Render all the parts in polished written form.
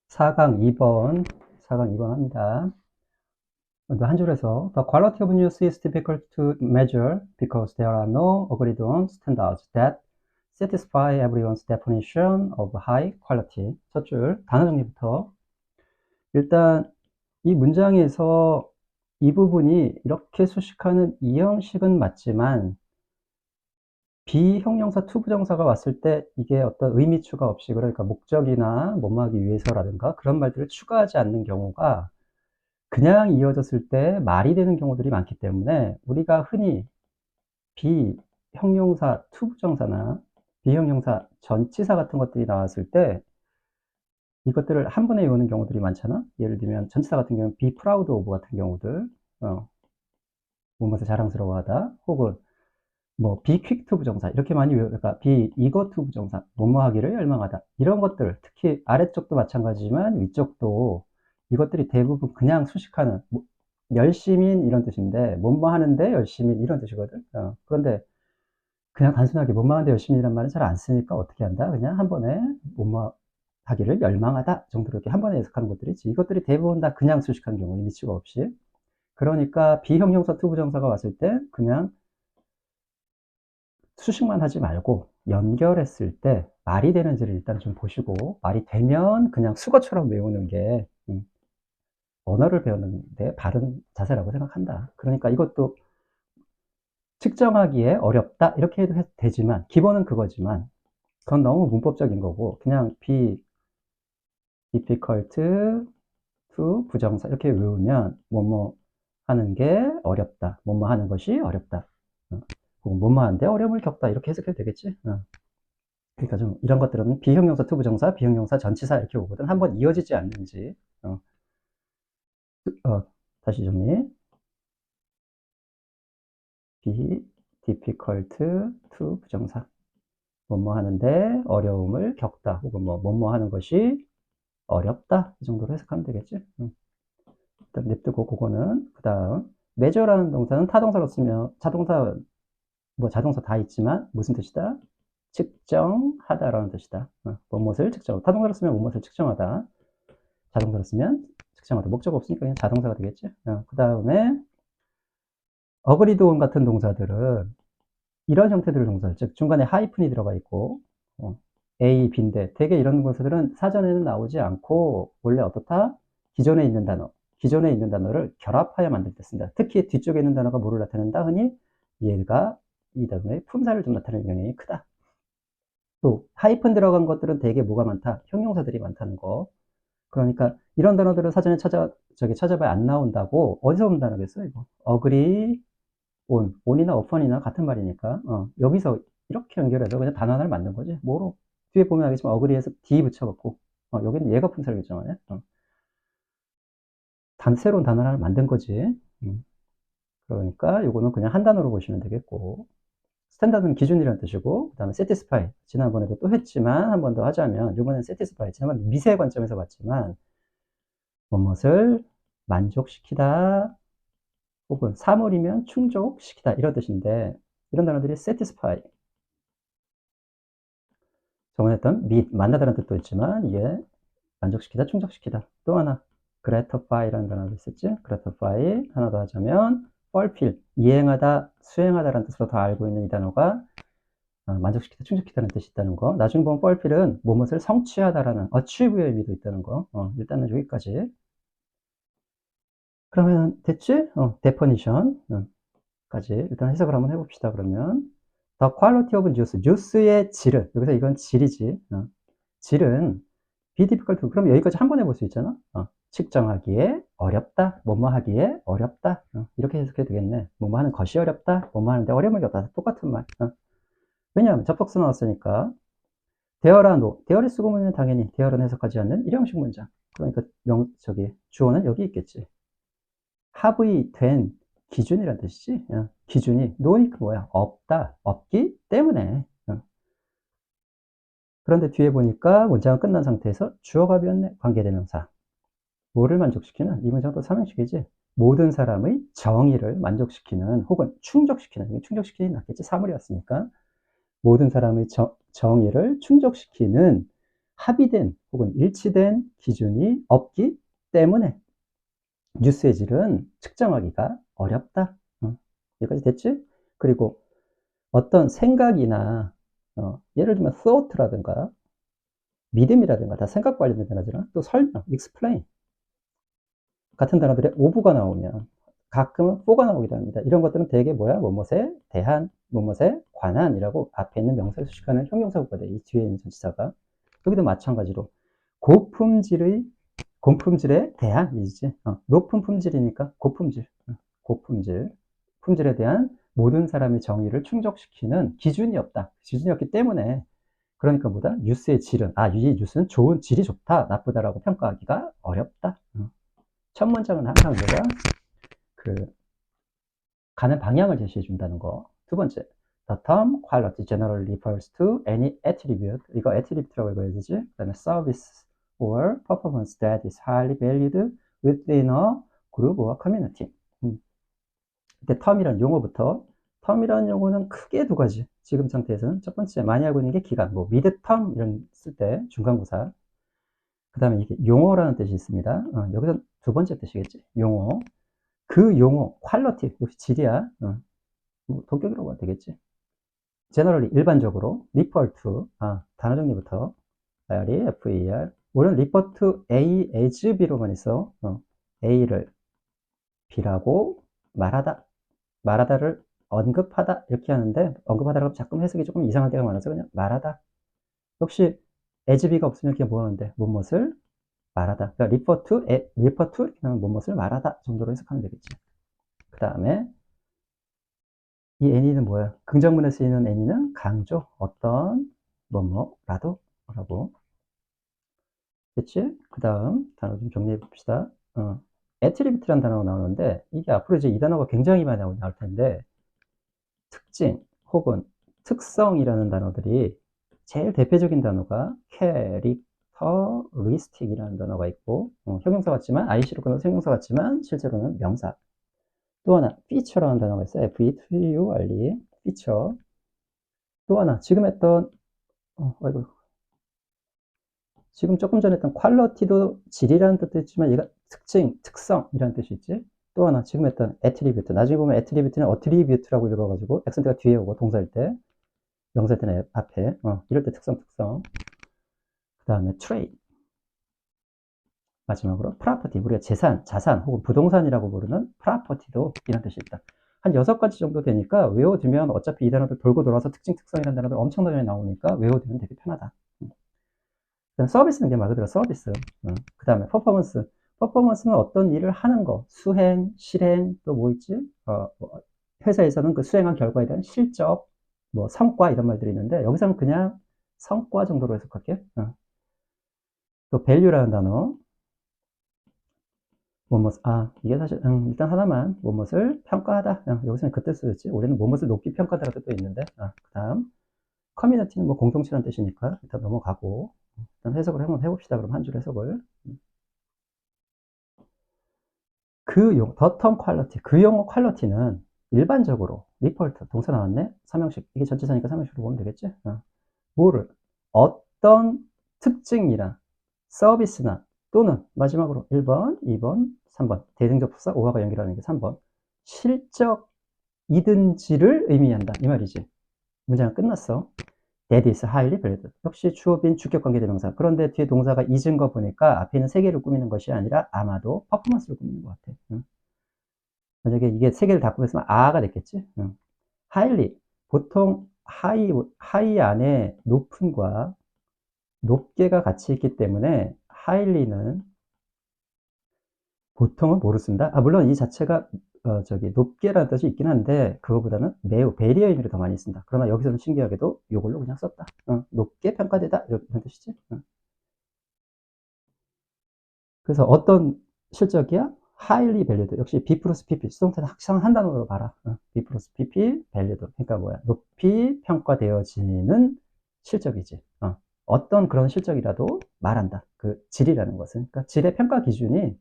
4강 2번 합니다. 한 줄에서 The quality of news is difficult to measure because there are no agreed on standards that satisfy everyone's definition of high quality. 첫 줄 단어 정리부터. 일단 이 문장에서 이 부분이 이렇게 수식하는 이 형식은 맞지만 비형용사 투부정사가 왔을 때 이게 어떤 의미 추가 없이, 그러니까 목적이나 뭐뭐하기 위해서라든가 그런 말들을 추가하지 않는 경우가 그냥 이어졌을 때 말이 되는 경우들이 많기 때문에 우리가 흔히 비형용사 투부정사나 비형용사 전치사 같은 것들이 나왔을 때 이것들을 한 번에 외우는 경우들이 많잖아. 예를 들면 전치사 같은 경우는 be proud of 같은 경우들, 무엇을 자랑스러워하다, 혹은 뭐 be quick 투부정사 이렇게 많이 그러니까 be eager 투부정사 뭐뭐 하기를 열망하다, 이런 것들 특히 아래쪽도 마찬가지지만 위쪽도 이것들이 대부분 그냥 수식하는 열심인 이런 뜻인데 뭐뭐 하는데 열심인 이런 뜻이거든. 그런데 그냥 단순하게 뭐뭐 하는데 열심인이란 말은 잘 안 쓰니까 어떻게 한다, 그냥 한 번에 뭐뭐 하기를 열망하다 정도로 이렇게 한 번에 해석하는 것들이 있지. 이것들이 대부분 다 그냥 수식하는 경우, 의미 추가 없이. 그러니까 비형용사 투부정사가 왔을 때 그냥 수식만 하지 말고 연결했을 때 말이 되는지를 일단 좀 보시고, 말이 되면 그냥 수거처럼 외우는 게 언어를 배우는 데 바른 자세라고 생각한다. 그러니까 이것도 측정하기에 어렵다 이렇게 해도 되지만 기본은 그거지만 그건 너무 문법적인 거고, 그냥 be difficult to 부정사 이렇게 외우면 뭐뭐 하는 게 어렵다, 뭐뭐 하는 것이 어렵다, 혹은 뭐뭐 하는데 어려움을 겪다 이렇게 해석해도 되겠지. 그러니까 좀 이런 것들은 비형용사 투부정사, 비형용사 전치사 이렇게 오거든. 한번 이어지지 않는지. 다시 정리. be difficult to 부정사. 뭐뭐 하는데 어려움을 겪다, 혹은 뭐뭐 하는 것이 어렵다, 이 정도로 해석하면 되겠지. 일단 냅두고 그거는. 그 다음 measure라는 동사는 타동사로 쓰면 자동사 다 있지만 무슨 뜻이다? 측정하다라는 뜻이다. 무엇을 측정, 타동사로 쓰면 무엇을 측정하다, 자동사로 쓰면 측정하다. 목적 없으니까 그냥 자동사가 되겠지. 그 다음에 agreed on 같은 동사들은 이런 형태들의 동사, 즉 중간에 하이픈이 들어가 있고 A, B인데 되게 이런 동사들은 사전에는 나오지 않고 원래 어떻다? 기존에 있는 단어를 결합하여 만들 때 쓴다. 특히 뒤쪽에 있는 단어가 뭐를 나타낸다? 흔히 얘가 이 단어의 품사를 좀 나타내는 경향이 크다. 또 하이픈 들어간 것들은 되게 뭐가 많다? 형용사들이 많다는 거. 그러니까 이런 단어들은 사전에 찾아봐야 안 나온다고. 어디서 본 단어겠어 이거? agree on이나 upon이나 같은 말이니까 여기서 이렇게 연결해서 그냥 단어 하나를 만든 거지. 뭐로? 뒤에 보면 알겠지만 agree에서 d 붙여갖고 여기는 얘가 품사를 결정하네. 새로운 단어 하나를 만든 거지. 그러니까 이거는 그냥 한 단어로 보시면 되겠고, 스탠다드는 기준이라는 뜻이고, 그 다음에 satisfy, 지난번에도 또 했지만 한 번 더 하자면 이번엔 satisfy, 지난번 미세의 관점에서 봤지만 무엇을 만족시키다, 혹은 사물이면 충족시키다 이런 뜻인데, 이런 단어들이 satisfy, 저번에 했던 meet, 만나다라는 뜻도 있지만 이게 만족시키다, 충족시키다. 또 하나 gratify라는 단어도 있었지. gratify. 하나 더 하자면 fulfill, 이행하다, 수행하다라는 뜻으로 다 알고 있는 이 단어가 만족시키다, 충족시키다는 뜻이 있다는 거. 나중에 보면 fulfill은 무엇을 성취하다라는 achieve의 의미도 있다는 거. 일단은 여기까지. 그러면 됐지? definition 까지 일단 해석을 한번 해봅시다. 그러면 the quality of juice, 주스의 질은, 여기서 이건 질이지. 질은 be difficult to, 그럼 여기까지 한 번 해볼 수 있잖아. 측정하기에 어렵다, 뭐뭐 하기에 어렵다, 이렇게 해석해도 되겠네. 뭐뭐 하는 것이 어렵다, 뭐뭐 하는데 어려움을 겪다, 똑같은 말. 왜냐하면 접속사 나왔으니까. 대어라 노, 대어를 쓰고 보면 당연히 대어는 해석하지 않는 일형식 문장. 그러니까 주어는 여기 있겠지. 하브이 된 기준이란 뜻이지. 기준이 노니까 뭐야? 없다, 없기 때문에. 그런데 뒤에 보니까 문장은 끝난 상태에서 주어가 비었네. 관계대명사. 뭐를 만족시키는? 이 문장도 삼형식이지. 모든 사람의 정의를 만족시키는, 혹은 충족시키는, 충족시키는 낫겠지. 사물이었으니까. 모든 사람의 정의를 충족시키는 합의된 혹은 일치된 기준이 없기 때문에 뉴스의 질은 측정하기가 어렵다. 여기까지 됐지? 그리고 어떤 생각이나 예를 들면 thought라든가 믿음이라든가 다 생각 관련된 단어잖아. 또 설명, explain 같은 단어들의 ove가 나오면 가끔은 for가 나오기도 합니다. 이런 것들은 대개 뭐야? 뭐뭇에 대한, 뭐뭇에 관한이라고 앞에 있는 명사를 수식하는 형용사구가 돼. 이 뒤에 있는 전치사가. 여기도 마찬가지로 고품질에 대한이지. 높은 품질이니까 고품질, 고품질. 품질에 대한 모든 사람의 정의를 충족시키는 기준이 없다. 기준이 없기 때문에 그러니까 뭐다? 뉴스의 질은 이 뉴스는 좋은 질이 좋다, 나쁘다라고 평가하기가 어렵다. 첫 문장은 항상 뭐가 가는 방향을 제시해 준다는 거. 두 번째, the term quality generally refers to any attribute. 이거 attribute라고 읽어야 되지. 그다음에 service or performance that is highly valued within a group or community. 근데 term이라는 용어부터, term이라는 용어는 크게 두 가지. 지금 상태에서는 첫 번째 많이 알고 있는 게 기간, 뭐 mid term 이런 쓸 때 중간고사. 그 다음에 이게 용어라는 뜻이 있습니다. 여기서 두 번째 뜻이겠지. 용어. 그 용어, 퀄리티, 역시 질이야. 뭐 동격이라고 하면 되겠지. generally, 일반적으로, refer to, 단어 정리부터, RE, FER. 우리는 refer to A as B로만 있어. A를 B라고 말하다. 말하다를 언급하다. 이렇게 하는데, 언급하다라고 자꾸 해석이 조금 이상할 때가 많아서 그냥 말하다. 역시, as B가 없으면 그냥 뭐 하는데, 무엇을 말하다. 그러니까 refer to 이렇게 하면 무엇을 말하다 정도로 해석하면 되겠지. 그 다음에 이 any는 뭐야? 긍정문에 쓰이는 any는 강조, 어떤 뭐뭐라도 라고. 됐지? 그 다음 단어 좀 정리해 봅시다. attribute라는 단어가 나오는데 이게 앞으로 이제 이 단어가 굉장히 많이 나올 텐데 특징 혹은 특성이라는 단어들이 제일 대표적인 단어가 characteristic이라는 단어가 있고 형용사 같지만 IC로 끊어서 형용사 같지만 실제로는 명사. 또 하나 feature라는 단어가 있어요. feature, feature. 또 하나 지금 했던 지금 조금 전에 했던 퀄리티도 질이라는 뜻도 있지만 얘가 특징, 특성이라는 뜻이 있지. 또 하나 지금 했던 attribute. 나중에 보면 attribute는 attribute라고 읽어가지고 액센트가 뒤에 오고 동사일 때, 명사일 때는 앞에. 이럴 때 특성. 그 다음에 trait. 마지막으로 property. 우리가 재산, 자산 혹은 부동산이라고 부르는 property도 이런 뜻이 있다. 한 6가지 정도 되니까 외워두면 어차피 이 단어들 돌고 돌아서 특징, 특성이라는 단어들 엄청나게 많이 나오니까 외워두면 되게 편하다. 서비스는 게 말 그대로 서비스. 그 다음에 퍼포먼스. 퍼포먼스는 어떤 일을 하는 거, 수행, 실행, 또 뭐 있지? 뭐 회사에서는 그 수행한 결과에 대한 실적, 뭐 성과 이런 말들이 있는데 여기서는 그냥 성과 정도로 해석할게. 또 value라는 단어. 뭐뭇, 이게 사실, 일단 하나만, 뭐뭇을 평가하다. 여기서는 그 뜻을 쓰지. 우리는 뭐뭇을 높이 평가하다라는 뜻도 있는데, 그 다음, 커뮤니티는 뭐 공동체라는 뜻이니까 일단 넘어가고, 일단 해석을 한번 해봅시다. 그럼 한 줄 해석을. the term quality, 그 용어 퀄리티는 일반적으로, 리퍼트, 동사 나왔네? 삼형식, 이게 전치사니까 삼형식으로 보면 되겠지? 뭐를, 어떤 특징이나 서비스나 또는 마지막으로 1번, 2번, 3번 대등접속사 5화가 연결하는 게 3번 실적이든지를 의미한다 이 말이지. 문장은 끝났어. That is highly valued. 역시 주어빈 주격관계 대명사. 그런데 뒤에 동사가 is인 거 보니까 앞에 있는 세 개를 꾸미는 것이 아니라 아마도 퍼포먼스를 꾸미는 것 같아. 만약에 이게 세 개를 다 꾸몄으면 가 됐겠지. highly 보통 high 안에 높은과 높게가 같이 있기 때문에 highly는 보통은 뭐를 쓴다? 물론 이 자체가 높게라는 뜻이 있긴 한데 그거보다는 매우 베리의 의미를 더 많이 쓴다. 그러나 여기서는 신기하게도 이걸로 그냥 썼다. 높게 평가되다 이런 뜻이지. 그래서 어떤 실적이야? highly valued. 역시 B 플러스 PP 수동태는 항상 한 단어로 봐라. B 플러스 PP valued. 그러니까 뭐야? 높이 평가되어지는 실적이지. 어떤 그런 실적이라도 말한다. 그 질이라는 것은. 그러니까 질의 평가 기준이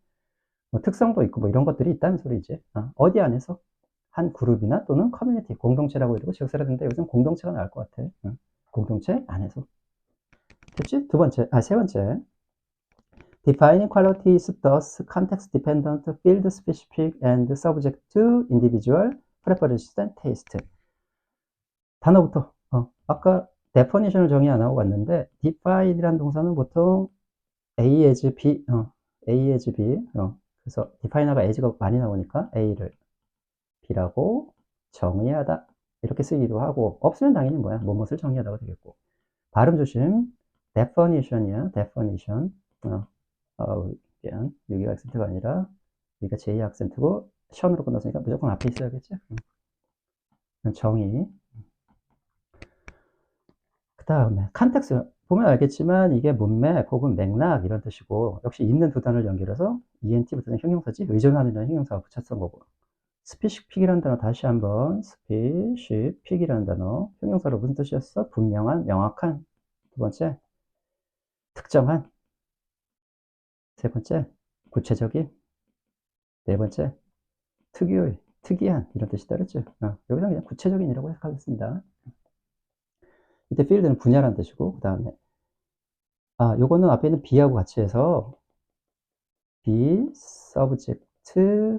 뭐 특성도 있고 뭐 이런 것들이 있다는 소리지. 어디 안에서? 한 그룹이나 또는 커뮤니티, 공동체라고 이러고 지역사라는데 여기서는 공동체가 나을 것 같아. 공동체 안에서. 됐지? 세 번째. Defining quality is thus context dependent, field specific, and subject to individual preferences and taste. 단어부터, 아까 definition을 정의 안 하고 갔는데, define이라는 동사는 보통 A as B, A as B, 그래서 definer가 as가 많이 나오니까 A를 B라고 정의하다. 이렇게 쓰기도 하고, 없으면 당연히 뭐야? 무엇을 정의하다가 되겠고. 발음 조심. definition이야, definition. 미안. 여기가 악센트가 아니라, 여기가 J 악센트고, 션으로 끝났으니까 무조건 앞에 있어야겠지? 정의. 그 다음에, 컨텍스트. 보면 알겠지만, 이게 문맥 혹은 맥락 이런 뜻이고, 역시 있는 두 단어를 연결해서 ENT부터는 형용사지, 의존하는 형용사가 붙였던 거고. 스피시픽이라는 단어 다시 한번, 스피시픽이라는 단어, 형용사로 무슨 뜻이었어? 분명한, 명확한. 두 번째, 특정한. 세 번째, 구체적인. 네 번째, 특유의, 특이한 이런 뜻이다 그랬죠? 여기서 그냥 구체적인이라고 해석하겠습니다. 이때 필드는 분야라는 뜻이고, 그 다음에 요거는 앞에 있는 B하고 같이 해서 B, subject to,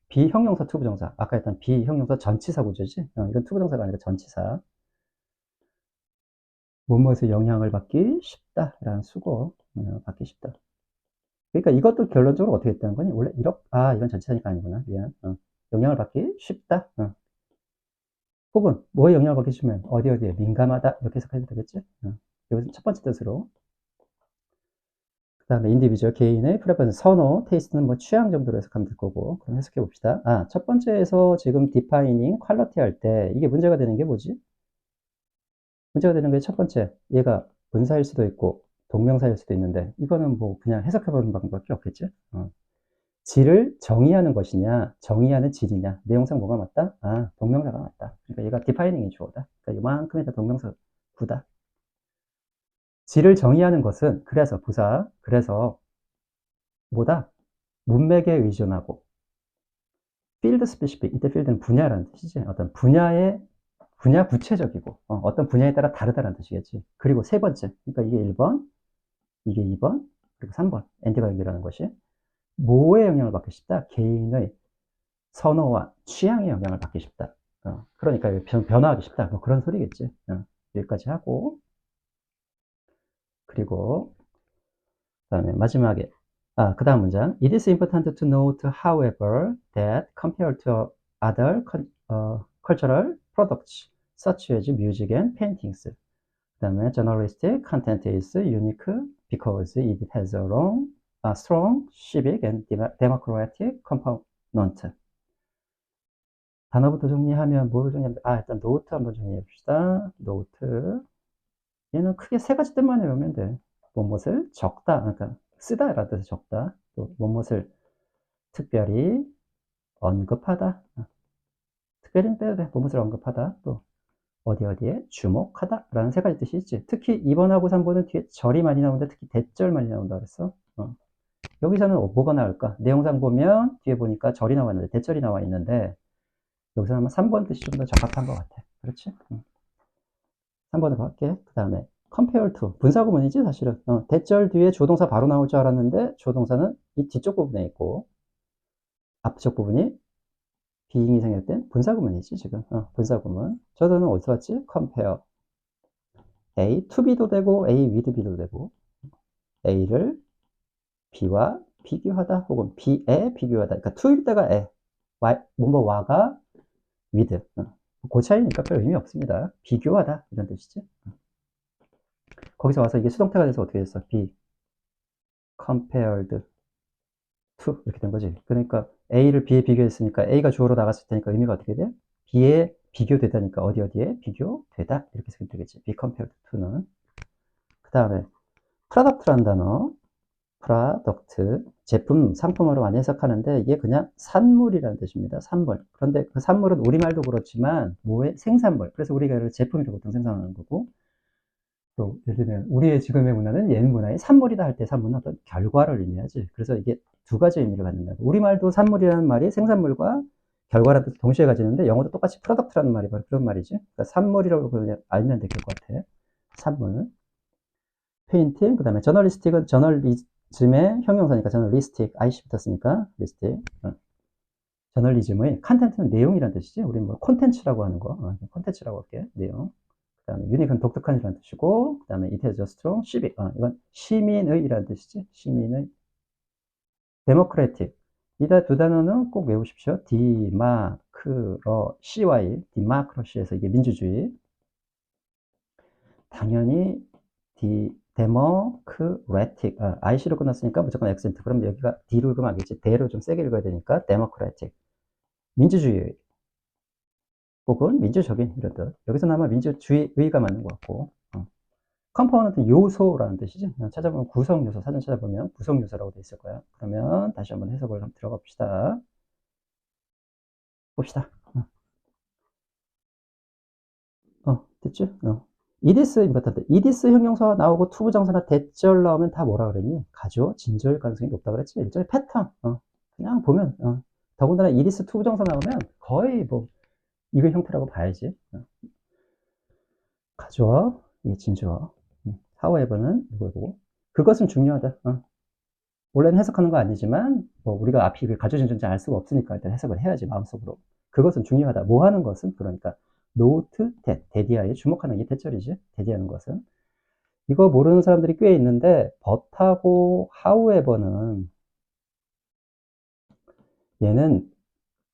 B 형용사 투부정사. 아까 했던 B 형용사 전치사 구조지? 이건 투부정사가 아니라 전치사. 무엇에 영향을 받기 쉽다라는 수고, 받기 쉽다. 그러니까 이것도 결론적으로 어떻게 했다는 거니? 원래 이건 전치사니까 아니구나. 미안. 영향을 받기 쉽다. 혹은 뭐에 영향을 받기 쉽으면 어디에 민감하다. 이렇게 해석해도 되겠지? 여기서 첫 번째 뜻으로. 그 다음에 인디비주얼 개인의 프레퍼런스, 선호, 테이스트는 뭐 취향 정도로 해석하면 될 거고. 그럼 해석해 봅시다. 첫 번째에서 지금 디파이닝 퀄리티 할 때 이게 문제가 되는 게 뭐지? 문제가 되는 게 첫 번째, 얘가 분사일 수도 있고 동명사일 수도 있는데 이거는 뭐 그냥 해석해보는 방법밖에 없겠지. 질을 정의하는 것이냐, 정의하는 질이냐. 내용상 뭐가 맞다? 동명사가 맞다. 그러니까 얘가 디파이닝이 주어다. 그러니까 이만큼에다 동명사 구다. 질을 정의하는 것은 그래서 부사, 그래서 뭐다? 문맥에 의존하고 field specific, 이때 field는 분야라는 뜻이지. 어떤 분야 구체적이고 어떤 분야에 따라 다르다는 뜻이겠지. 그리고 세 번째, 그러니까 이게 1번, 이게 2번, 그리고 3번 엔드가 연결하는 것이 뭐에 영향을 받기 쉽다? 개인의 선호와 취향에 영향을 받기 쉽다. 그러니까 변화하기 쉽다. 뭐 그런 소리겠지. 여기까지 하고, 그리고 그다음에 마지막에 그 다음 문장. It is important to note, however, that compared to other cultural products such as music and paintings, 그 다음에 journalistic content is unique because it has a strong civic and democratic component. 단어부터 정리하면 뭘 정리하면 일단 노트 한번 정리해 봅시다. 노트. 얘는 크게 세 가지 뜻만 외우면 돼. 무엇을 적다, 그러니까 쓰다 라는 뜻의 적다. 또 무엇을 특별히 언급하다. 특별히는 빼도 돼. 무엇을 언급하다. 또 어디에 주목하다 라는 세 가지 뜻이 있지. 특히 2번하고 3번은 뒤에 절이 많이 나오는데 특히 대절 많이 나온다 그랬어. 여기서는 뭐가 나올까? 내용상 보면 뒤에 보니까 절이 나왔는데 대절이 나와 있는데 여기서는 아마 3번 뜻이 좀 더 적합한 것 같아. 그렇지? 3번으로 할게. 그 다음에 compare to, 분사구문이지 사실은. 대절 뒤에 조동사 바로 나올 줄 알았는데 조동사는 이 뒤쪽 부분에 있고 앞쪽 부분이 비잉이 생길 땐 분사구문이지 지금. 분사구문. 저도는 어디서 왔지? compare. A to B도 되고 A with B도 되고 A를 B와 비교하다 혹은 B에 비교하다. 그러니까 to일 때가 에, 와가 with. 그 차이니까 별 의미 없습니다. 비교하다 이런 뜻이지. 거기서 와서 이게 수동태가 돼서 어떻게 됐어? be compared to 이렇게 된 거지. 그러니까 A를 B에 비교했으니까 A가 주어로 나갔을 테니까 의미가 어떻게 돼? B에 비교되다니까 어디에 비교되다 이렇게 쓰면 되겠지. be compared to는. 그 다음에 product라는 단어, product, 제품, 상품으로 많이 해석하는데 이게 그냥 산물이라는 뜻입니다. 산물. 그런데 그 산물은 우리말도 그렇지만 뭐의 생산물. 그래서 우리가 이걸 제품이라고 보통 생산하는 거고, 또 예를 들면 우리의 지금의 문화는 옛 문화의 산물이다 할 때 산물은 어떤 결과를 의미하지. 그래서 이게 두 가지 의미를 갖는다. 우리말도 산물이라는 말이 생산물과 결과라는 뜻을 동시에 가지는데 영어도 똑같이 product라는 말이 바로 그런 말이지. 그러니까 산물이라고 그냥 알면 될 것 같아. 산물. 페인팅, 그 다음에 저널리스틱은 저널리즘의 형용사니까 저널리스틱, IC 붙었으니까 리스틱. 저널리즘의 컨텐츠는 내용이란 뜻이지. 우리 뭐 콘텐츠라고 하는 거, 콘텐츠라고 할게. 내용. 그 다음에 유닉은 독특한이라는 뜻이고, 그 다음에 it has a strong civic. 이건 시민의이라는 뜻이지. 시민의. 데모크래틱. 이 두 단어는 꼭 외우십시오. 디마크러시와의 디마크러시에서 이게 민주주의. 당연히 데모크래틱. IC로 끝났으니까 무조건 액센트. 그럼 여기가 D로 읽으면 알겠지. 대로 좀 세게 읽어야 되니까 데모크래틱. 민주주의. 혹은 민주적인 이런 뜻. 여기서는 아마 민주주의가 맞는 것 같고. 컴포넌트 요소라는 뜻이죠. 찾아보면 구성 요소, 사전 찾아보면 구성 요소라고 돼 있을 거야. 그러면 다시 한번 해석을 한번 들어가 봅시다. 됐죠? 이디스 임포턴트. 이디스 형용사가 나오고 투부정사나 대절 나오면 다 뭐라 그랬니? 가주어, 진저일 가능성이 높다 그랬지? 일종의 패턴. 그냥 보면, 더군다나 이디스 투부정사 나오면 거의 뭐, 이거 형태라고 봐야지. 가주어, 이 진주어. however는 누구고? 그것은 중요하다. 원래는 해석하는 거 아니지만, 뭐, 우리가 앞이 가주어진 존재 알 수가 없으니까 일단 해석을 해야지, 마음속으로. 그것은 중요하다. 뭐 하는 것은? 그러니까, 노트, 데디아에 주목하는 게 대절이지. 데디하는 것은. 이거 모르는 사람들이 꽤 있는데, but하고 however는, 얘는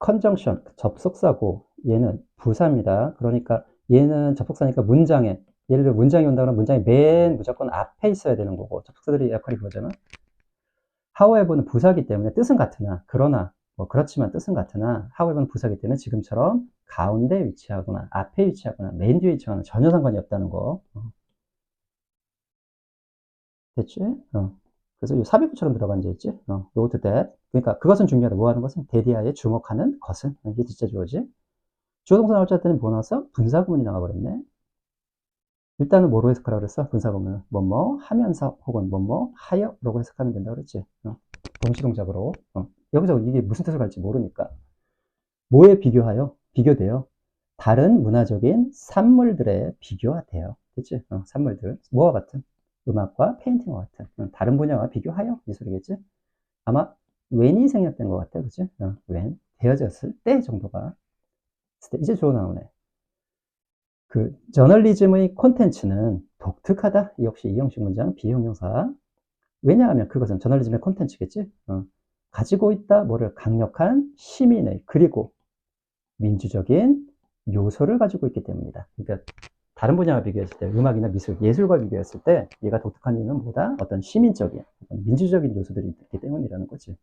conjunction, 접속사고, 얘는 부사입니다. 그러니까, 얘는 접속사니까 문장에, 예를 들어 문장이 온다 그러면 문장이 맨 무조건 앞에 있어야 되는 거고, 접속사들이 역할이 그거잖아. however는 부사기 때문에 뜻은 같으나, 그러나, 뭐 그렇지만 뜻은 같으나, however는 부사기 때문에 지금처럼 가운데 위치하거나, 앞에 위치하거나, 맨 뒤에 위치하거나 전혀 상관이 없다는 거. 됐지? 그래서 이 삽입구처럼 들어가 앉아있지? note that. 그러니까 그것은 중요하다. 뭐 하는 것은? 데디아에 주목하는 것은. 이게 진짜 주어지. 주어동사 나올 줄 알았더니 뭐 나왔어? 분사구문이 나와버렸네. 일단은 뭐로 해석하라고 그랬어? 분사구문은 뭐뭐 하면서 혹은 뭐뭐 하여라고 해석하면 된다고 그랬지. 동시동작으로. 여기서 이게 무슨 뜻을 가질지 모르니까. 뭐에 비교하여? 비교돼요. 다른 문화적인 산물들에 비교돼요. 됐지? 산물들. 뭐와 같은? 음악과 페인팅과 같은. 다른 분야와 비교하여? 이 소리겠지? 아마 when이 생략된 것 같아. 그치? when. 되어졌을 때 정도가. 이제 주어 나오네. 그 저널리즘의 콘텐츠는 독특하다. 역시 이 형식 문장 비형용사. 왜냐하면 그것은 저널리즘의 콘텐츠겠지. 가지고 있다 뭐를 강력한 시민의 그리고 민주적인 요소를 가지고 있기 때문이다. 그러니까 다른 분야와 비교했을 때 음악이나 미술, 예술과 비교했을 때 얘가 독특한 이유는 뭐다? 어떤 시민적인, 어떤 민주적인 요소들이 있기 때문이라는 거지.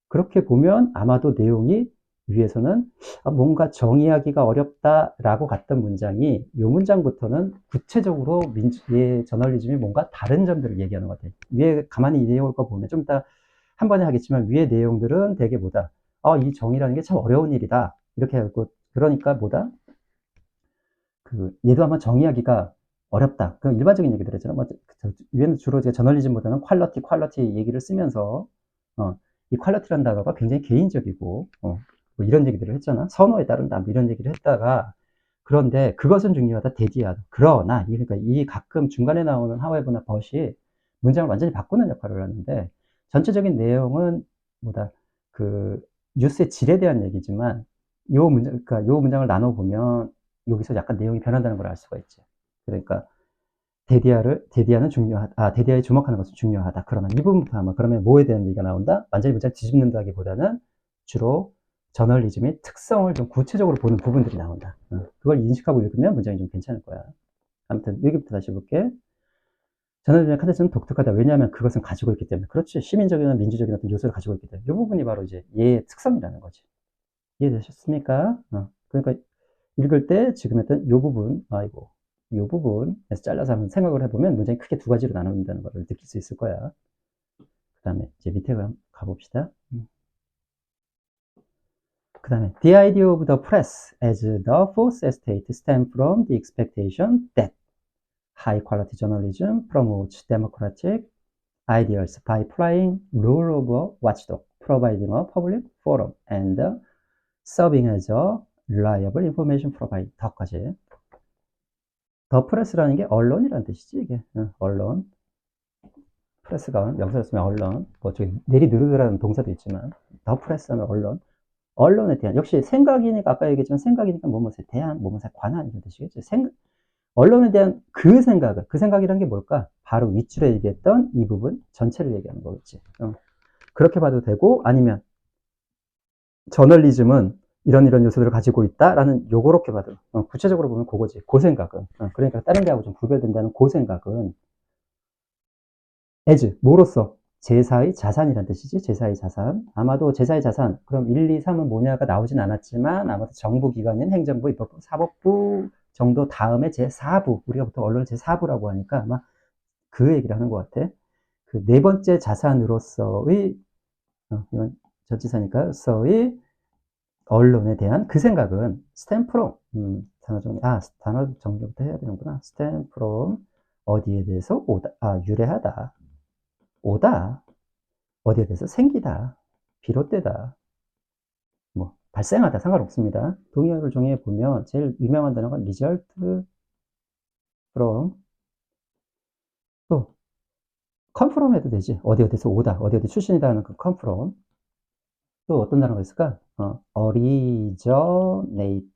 그렇게 보면 아마도 내용이 위에서는 뭔가 정의하기가 어렵다라고 갔던 문장이 이 문장부터는 구체적으로 저널리즘이 뭔가 다른 점들을 얘기하는 것 같아요. 위에 가만히 이 내용을 보면 좀 이따 한 번에 하겠지만 위에 내용들은 되게 뭐다? 이 정의라는 게 참 어려운 일이다. 이렇게 하고 그러니까 뭐다? 얘도 아마 정의하기가 어렵다. 그 일반적인 얘기들 했잖아. 위에는 주로 저널리즘보다는 퀄러티 얘기를 쓰면서 이 퀄러티라는 단어가 굉장히 개인적이고 뭐 이런 얘기들을 했잖아. 선호에 따른다 뭐 이런 얘기를 했다가 그런데 그것은 중요하다 데디하다. 그러나 그러니까 이 가끔 중간에 나오는 however나 but이 문장을 완전히 바꾸는 역할을 하는데 전체적인 내용은 뭐다 그 뉴스의 질에 대한 얘기지만 그러니까 요 문장을 나눠 보면 여기서 약간 내용이 변한다는 걸 알 수가 있지. 그러니까 데디아는 중요하다. 데디아에 주목하는 것은 중요하다. 그러나 이 부분부터 아마 그러면 뭐에 대한 얘기가 나온다? 완전히 문장을 뒤집는다기보다는 주로 저널리즘의 특성을 좀 구체적으로 보는 부분들이 나온다. 그걸 인식하고 읽으면 문장이 좀 괜찮을 거야. 아무튼 여기부터 다시 볼게. 저널리즘의 컨텐츠는 독특하다. 왜냐하면 그것은 가지고 있기 때문에. 그렇지. 시민적이나 민주적인 어떤 요소를 가지고 있기 때문에. 이 부분이 바로 이제 얘의 특성이라는 거지. 이해되셨습니까? 그러니까 읽을 때 지금 했던 이 부분, 이 부분에서 잘라서 한번 생각을 해보면 문장이 크게 두 가지로 나눈다는 걸 느낄 수 있을 거야. 그 다음에 이제 밑에 가봅시다. 그 다음에 The idea of the press as the fourth estate stem from the expectation that high quality journalism promotes democratic ideals by playing role of a watchdog, providing a public forum, and serving as a reliable information provider까지. 더 프레스라는 게 언론이라는 뜻이지, 이게. 언론. 프레스가 명사로 쓰면 언론. 뭐, 저기, 내리누르라는 동사도 있지만, 더 프레스 하면 언론. 언론에 대한, 역시 생각이니까, 아까 얘기했지만 생각이니까 뭐뭐에 대한, 뭐뭐에 관한 이런 뜻이겠죠. 언론에 대한 그 생각이란 게 뭘까? 바로 윗줄에 얘기했던 이 부분 전체를 얘기하는 거겠지. 그렇게 봐도 되고, 아니면, 저널리즘은 이런 요소들을 가지고 있다라는 요렇게 봐도 구체적으로 보면 그거지. 그 생각은 그러니까 다른 데하고 좀 구별된다는 그 생각은 as 뭐로서 제사의 자산이란 뜻이지. 제사의 자산. 아마도 제사의 자산 그럼 1, 2, 3은 뭐냐가 나오진 않았지만 아마도 정부기관인 행정부, 입법부, 사법부 정도 다음에 제4부 우리가 보통 언론을 제4부라고 하니까 아마 그 얘기를 하는 것 같아. 그 네 번째 자산으로서의 이건 전치사니까,서의 언론에 대한 그 생각은 stem from 단어 정리부터 해야 되는구나. stem from 어디에 대해서 오다 유래하다 오다 어디에 대해서 생기다 비롯되다 뭐 발생하다 상관없습니다. 동의어를 정의해 보면 제일 유명한 단어가 result from 또 come from 해도 되지. 어디에서 오다 어디 출신이다 하는 그 come from 또 어떤 단어가 있을까? originate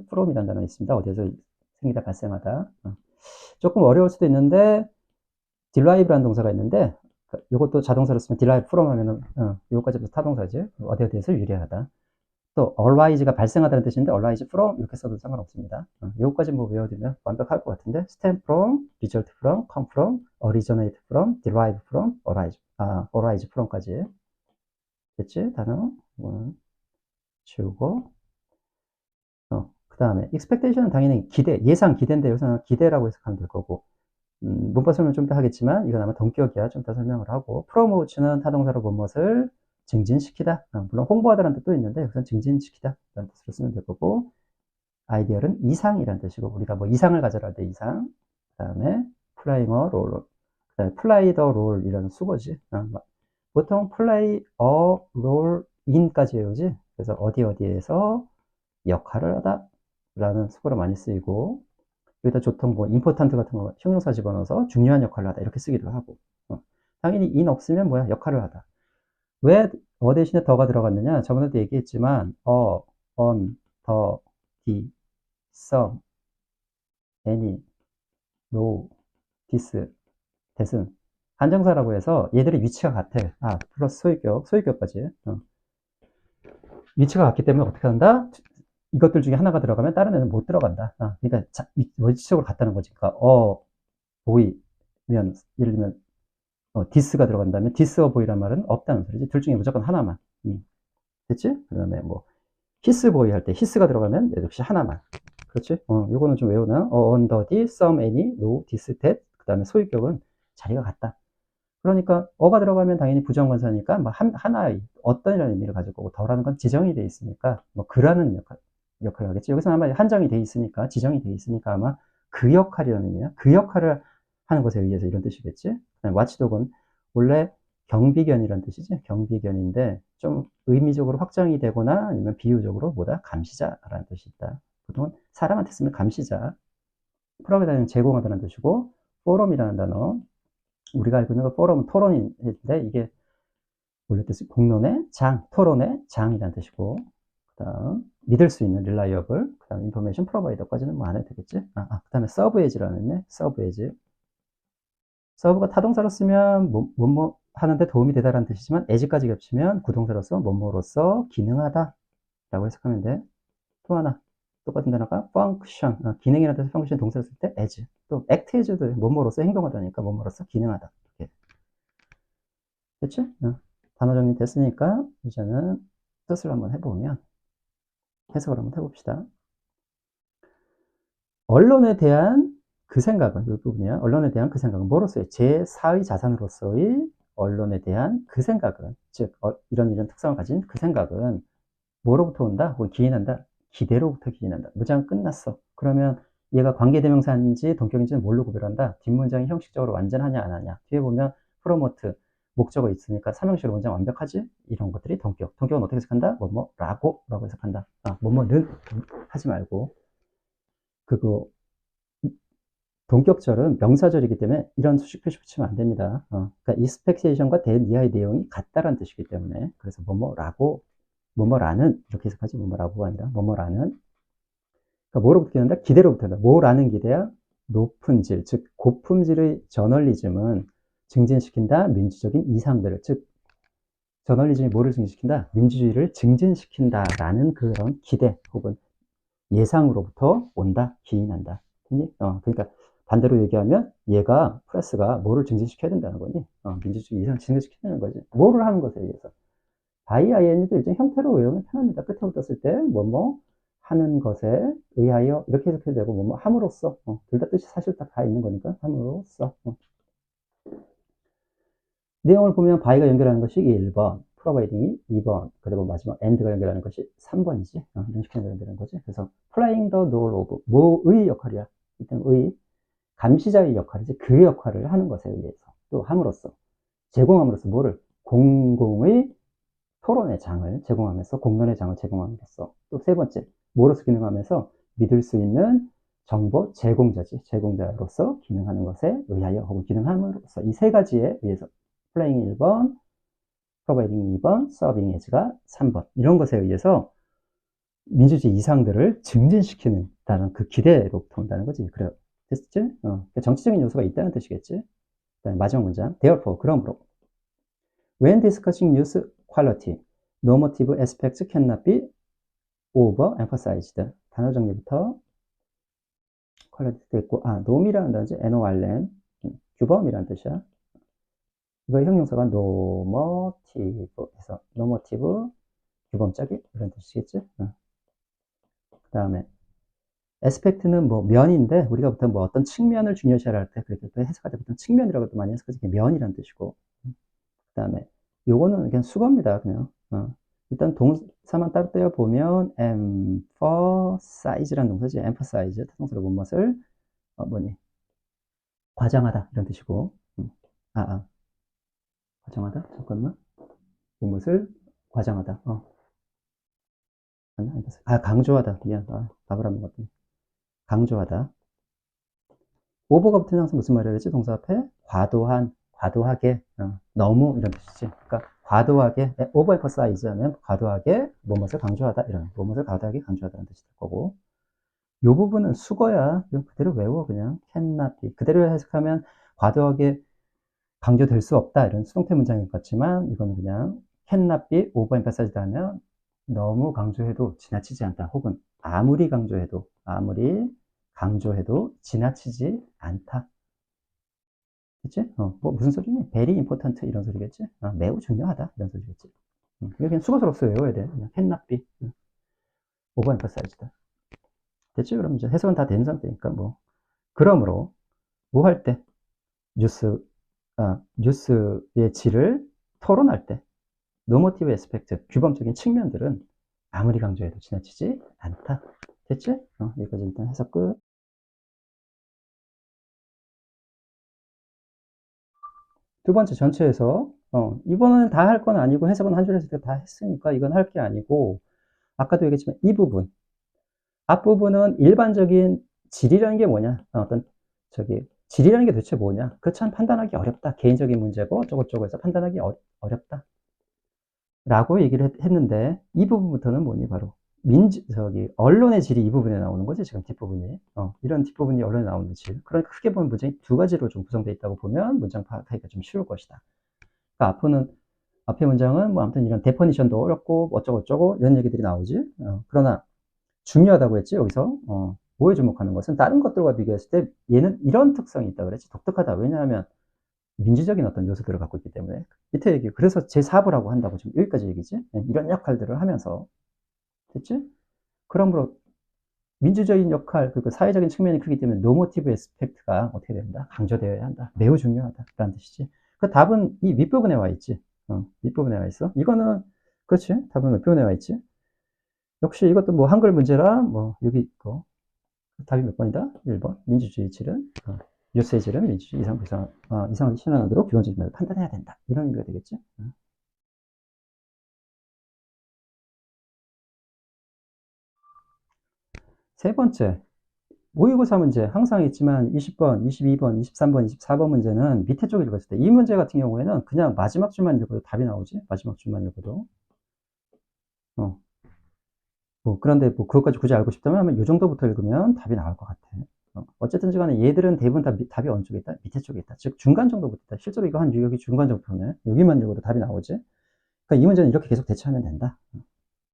from이라는 단어가 있습니다. 어디에서 생기다, 발생하다. 조금 어려울 수도 있는데, derive라는 동사가 있는데, 이것도 자동사로 쓰면 derive from 하면은, 이것까지부터 타동사지. 어디에서 유래하다. 또, arise가 발생하다는 뜻인데, arise from 이렇게 써도 상관없습니다. 이것까지 뭐 외워두면 완벽할 것 같은데, stem from, result from, come from, originate from, derive from, arise from까지. 됐지? 단어. 지우고 그 다음에 expectation은 당연히 기대, 예상 기대인데 여기서는 기대라고 해석하면 될 거고 문법 설명 좀 더 하겠지만 이건 아마 동격이야. 좀 더 설명을 하고 promote는 타동사로 무엇을 증진시키다. 물론 홍보하다라는 뜻도 있는데 여기서는 증진시키다 라는 뜻으로 쓰면 될 거고 ideal은 이상이라는 뜻이고 우리가 뭐 이상을 가져라 할 때 이상 그 다음에 playing a role 그 다음에 play the role 이런 수거지. 보통 play a role in까지 외우지. 그래서 어디에서 역할을 하다 라는 수거로 많이 쓰이고 여기다 조통 뭐 important 같은 거 형용사 집어넣어서 중요한 역할을 하다 이렇게 쓰기도 하고 당연히 in 없으면 뭐야 역할을 하다. 왜 대신에 더가 들어갔느냐 저번에도 얘기했지만 on, the, some, any, no, this, that은 한정사라고 해서 얘들의 위치가 같아. 플러스 소유격까지 위치가 같기 때문에 어떻게 한다? 이것들 중에 하나가 들어가면 다른 애는 못 들어간다. 그러니까 위치적으로 같다는 거지. 그러니까 보이면 예를 들면 디스가 들어간다면 디스 보이란 말은 없다는 소리지. 둘 중에 무조건 하나만. 됐지? 그다음에 뭐 히스 보이 할 때 히스가 들어가면 역시 하나만. 그렇지? 요거는 좀 외우나? on the, the, some, any, no, this, that. 그다음에 소유격은 자리가 같다. 그러니까 어가 들어가면 당연히 부정관사니까 뭐 하나의 어떤이라는 의미를 가질 거고 더라는 건 지정이 돼 있으니까 뭐 그라는 역할을 하겠지. 여기서 아마 한정이 돼 있으니까 지정이 돼 있으니까 아마 그 역할이라는 의미야. 그 역할을 하는 것에 의해서 이런 뜻이겠지. watchdog은 원래 경비견이라는 뜻이지. 경비견인데 좀 의미적으로 확장이 되거나 아니면 비유적으로 뭐다 감시자라는 뜻이 있다. 보통은 사람한테 쓰면 감시자. 프로그램은 제공하다는 뜻이고 포럼이라는 단어 우리가 알고 있는 거 포럼은 토론인데 이게 원래 뜻이 공론의 장, 토론의 장이라는 뜻이고 그다음 믿을 수 있는 reliable 그다음 information provider까지는 뭐 안 해도 되겠지. 그다음에 serve as라는 의미. serve as serve가 타동사로 쓰면 뭐뭐 하는데 도움이 되다라는 뜻이지만 as까지 겹치면 구동사로서 뭐뭐로서 기능하다 라고 해석하면 돼. 또 하나 똑같은 단어가 function 기능이라는 뜻의 function 동사를 쓸 때 as 또 act as도 뭐뭐로서 행동하다니까 뭐뭐로서 기능하다 이렇게. 됐지? 단어 정리 됐으니까 이제는 뜻을 한번 해보면 해석을 한번 해봅시다. 언론에 대한 그 생각은 이 부분이야. 언론에 대한 그 생각은 뭐로서의 제4의 자산으로서의 언론에 대한 그 생각은 즉 이런 특성을 가진 그 생각은 뭐로부터 온다? 혹은 기인한다? 기대로부터 기인한다. 문장 끝났어. 그러면 얘가 관계대명사인지 동격인지는 뭘로 구별한다? 뒷문장이 형식적으로 완전하냐 안 하냐. 뒤에 보면 프로모트 목적어 있으니까 삼형식으로 문장 완벽하지? 이런 것들이 동격. 동격은 어떻게 해석한다? 라고 해석한다. 뭐뭐는 하지 말고 그거 동격절은 명사절이기 때문에 이런 수식 표시 붙이면 안 됩니다. 그러니까 expectation과 대한 이하의 내용이 같다라는 뜻이기 때문에 그래서 뭐뭐라고 뭐뭐라는 이렇게 해석하지 뭐뭐라고가 아니라 뭐뭐라는 그러니까 뭐로 붙는다? 기대로 붙는다. 뭐라는 기대야? 높은 질, 즉 고품질의 저널리즘은 증진시킨다 민주적인 이상들을 즉 저널리즘이 뭐를 증진시킨다? 민주주의를 증진시킨다라는 그런 기대 혹은 예상으로부터 온다, 기인한다. 그러니까 반대로 얘기하면 얘가 프레스가 뭐를 증진시켜야 된다는 거니? 민주주의 이상 증진시키는 거지. 뭐를 하는 것에 의해서. by ing도 일종의 형태로 외우면 편합니다. 끝에 붙었을 때 뭐뭐 하는 것에 의하여 이렇게 해석해도 되고 뭐뭐 함으로써 둘 다 뜻이 사실 다 있는 거니까 함으로써 내용을 보면 by가 연결하는 것이 1번, providing이 2번, 그리고 마지막 and가 연결하는 것이 3번이지. 이런 식으로 연결하는 거지. 그래서 playing the role of 뭐의 역할이야. 일단 의 감시자의 역할이지 그 역할을 하는 것에 의해서 또 함으로써 제공함으로써 뭐를 공공의 토론의 장을 제공하면서 공론의 장을 제공함으로써 또 세 번째 뭐로서 기능하면서 믿을 수 있는 정보 제공자지 제공자로서 기능하는 것에 의하여 혹은 기능함으로써 이 세 가지에 의해서 플레잉 1번, 프로바이딩 2번, 서빙 에즈가 3번 이런 것에 의해서 민주주의 이상들을 증진시키는 그 기대로부터 온다는 거지. 그래요. 됐지? 정치적인 요소가 있다는 뜻이겠지. 그다음에 마지막 문장. Therefore, 그러므로 when discussing news quality, normative aspects cannot be overemphasized. 단어 정리부터 퀄리티도 있고, 놈이라는 단어지, NORM, 규범이라는 뜻이야. 이거 형용사가 normative 해서 normative, 규범적인 이런 뜻이겠지. 그 다음에 aspect는 뭐 면인데 우리가 보통 뭐 어떤 측면을 중요시하라 할 때 그렇게 또 해석할 때 보통 측면이라고도 많이 해석하지 면이라는 뜻이고 그 다음에 요거는 그냥 수거입니다. 그냥 일단 동사만 따로 떼어 보면 emphasize라는 동사지. emphasize 타동사로 본 것을 뭐니 과장하다 이런 뜻이고 과장하다 잠깐만 본 것을 과장하다 강조하다 미안 답을 한번 같더니 강조하다 오버가 붙은 항상 무슨 말이라 했지? 동사 앞에 과도한, 과도하게, 너무 이런 뜻이지. 그러니까 과도하게, 오버엠퍼사이즈 하면 과도하게 무엇을 강조하다 이런 무엇을 과도하게 강조하다는 뜻이 될 거고 이 부분은 수거야. 이건 그대로 외워 그냥 cannot be 그대로 해석하면 과도하게 강조될 수 없다 이런 수동태 문장인 것 같지만 이거는 그냥 cannot be overemphasized 하면 너무 강조해도 지나치지 않다 혹은 아무리 강조해도 지나치지 않다. 그치? 뭐 무슨 소리니? very important 이런 소리겠지? 매우 중요하다 이런 소리겠지? 이거 그냥 수고스럽게 외워야 돼. 그냥 cannot be overemphasized. 됐지? 그럼 이제 해석은 다 된 상태니까 뭐 그러므로 뭐 할 때 뉴스의 질을 토론할 때 노모티브 에스펙트 규범적인 측면들은 아무리 강조해도 지나치지 않다. 됐지? 여기까지 일단 해석 끝. 두 번째 전체에서 이번은 다 할 건 아니고 해석은 한 줄에서 다 했으니까 이건 할 게 아니고 아까도 얘기했지만 이 부분 앞부분은 일반적인 질이라는 게 뭐냐 질이라는 게 도대체 뭐냐 그 참 판단하기 어렵다 개인적인 문제고 어쩌고저쩌고 해서 판단하기 어렵다 라고 얘기를 했는데 이 부분부터는 뭐니 바로 언론의 질이 이 부분에 나오는 거지 지금 뒷부분이 이런 뒷부분이 언론에 나오는 질 그러니까 크게 보면 문장이 두 가지로 좀 구성되어 있다고 보면 문장 파악하기가 좀 쉬울 것이다. 그러니까 앞에 문장은 뭐 아무튼 이런 데퍼니션도 어렵고 어쩌고저쩌고 이런 얘기들이 나오지. 그러나 중요하다고 했지 여기서 뭐에 주목하는 것은 다른 것들과 비교했을 때 얘는 이런 특성이 있다 그랬지 독특하다. 왜냐하면 민주적인 어떤 요소들을 갖고 있기 때문에 밑에 얘기 그래서 제4부라고 한다고 지금 여기까지 얘기지. 이런 역할들을 하면서 됐지? 그러므로 민주적인 역할 그리고 사회적인 측면이 크기 때문에 노모티브 에스펙트가 어떻게 된다? 강조되어야 한다. 매우 중요하다라는 뜻이지. 그 답은 이 윗부분에 와 있지. 윗부분에 와 있어. 이거는 그렇지. 답은 윗부분에 와 있지. 역시 이것도 뭐 한글 문제라 뭐 여기 있고 답이 몇 번이다? 1번. 민주주의 질은 뉴스의 질은 민주주의 이상을 실현하도록 기본적인 면을 판단해야 된다. 이런 의미가 되겠지. 세 번째 모의고사 문제 항상 있지만 20번, 22번, 23번, 24번 문제는 밑에 쪽 읽었을 때 이 문제 같은 경우에는 그냥 마지막 줄만 읽어도 답이 나오지. 마지막 줄만 읽어도. 그런데 뭐 그것까지 굳이 알고 싶다면 이 정도부터 읽으면 답이 나올 것 같아. 어쨌든 간에 얘들은 대부분 다 답이 어느 쪽에 있다? 밑에 쪽에 있다. 즉 중간 정도부터 있다. 실제로 이거 한 여기 중간 정도네. 여기만 읽어도 답이 나오지. 그러니까 이 문제는 이렇게 계속 대처하면 된다.